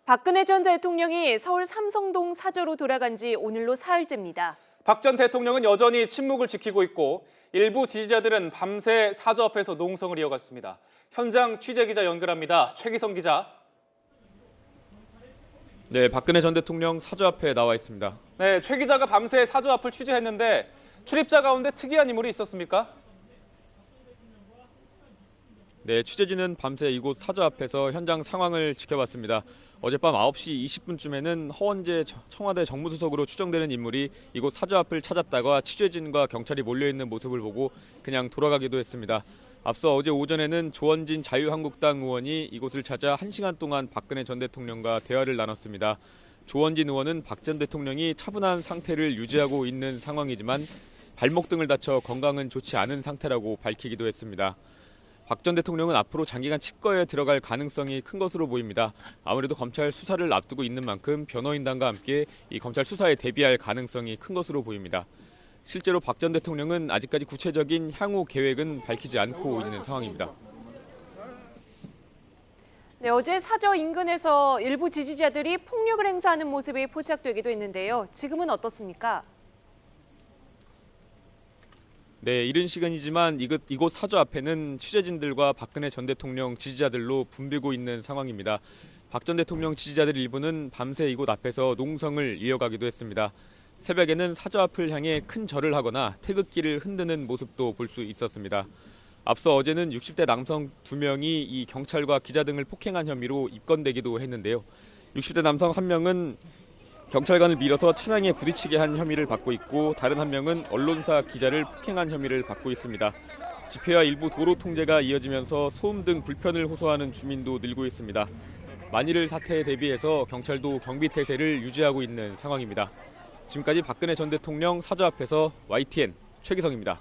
박근혜 전 대통령이 서울 삼성동 사저로 돌아간 지 오늘로 사흘째입니다. 박 전 대통령은 여전히 침묵을 지키고 있고 일부 지지자들은 밤새 사저 앞에서 농성을 이어갔습니다. 현장 취재기자 연결합니다. 최기성 기자. 네, 박근혜 전 대통령 사저 앞에 나와 있습니다. 네, 최 기자가 밤새 사저 앞을 취재했는데 출입자 가운데 특이한 인물이 있었습니까? 네, 취재진은 밤새 이곳 사저 앞에서 현장 상황을 지켜봤습니다. 어젯밤 9시 20분쯤에는 허원재 청와대 정무수석으로 추정되는 인물이 이곳 사저 앞을 찾았다가 취재진과 경찰이 몰려있는 모습을 보고 그냥 돌아가기도 했습니다. 앞서 어제 오전에는 조원진 자유한국당 의원이 이곳을 찾아 1시간 동안 박근혜 전 대통령과 대화를 나눴습니다. 조원진 의원은 박 전 대통령이 차분한 상태를 유지하고 있는 상황이지만 발목 등을 다쳐 건강은 좋지 않은 상태라고 밝히기도 했습니다. 박 전 대통령은 앞으로 장기간 칩거에 들어갈 가능성이 큰 것으로 보입니다. 아무래도 검찰 수사를 앞두고 있는 만큼 변호인단과 함께 이 검찰 수사에 대비할 가능성이 큰 것으로 보입니다. 실제로 박 전 대통령은 아직까지 구체적인 향후 계획은 밝히지 않고 있는 상황입니다. 네, 어제 사저 인근에서 일부 지지자들이 폭력을 행사하는 모습이 포착되기도 했는데요. 지금은 어떻습니까? 네, 이른 시간이지만 이곳 사저 앞에는 취재진들과 박근혜 전 대통령 지지자들로 붐비고 있는 상황입니다. 박 전 대통령 지지자들 일부는 밤새 이곳 앞에서 농성을 이어가기도 했습니다. 새벽에는 사저 앞을 향해 큰 절을 하거나 태극기를 흔드는 모습도 볼 수 있었습니다. 앞서 어제는 60대 남성 2명이 이 경찰과 기자 등을 폭행한 혐의로 입건되기도 했는데요. 60대 남성 1명은 경찰관을 밀어서 차량에 부딪히게 한 혐의를 받고 있고 다른 1명은 언론사 기자를 폭행한 혐의를 받고 있습니다. 집회와 일부 도로 통제가 이어지면서 소음 등 불편을 호소하는 주민도 늘고 있습니다. 만일 사태에 대비해서 경찰도 경비 태세를 유지하고 있는 상황입니다. 지금까지 박근혜 전 대통령 사저 앞에서 YTN 최기성입니다.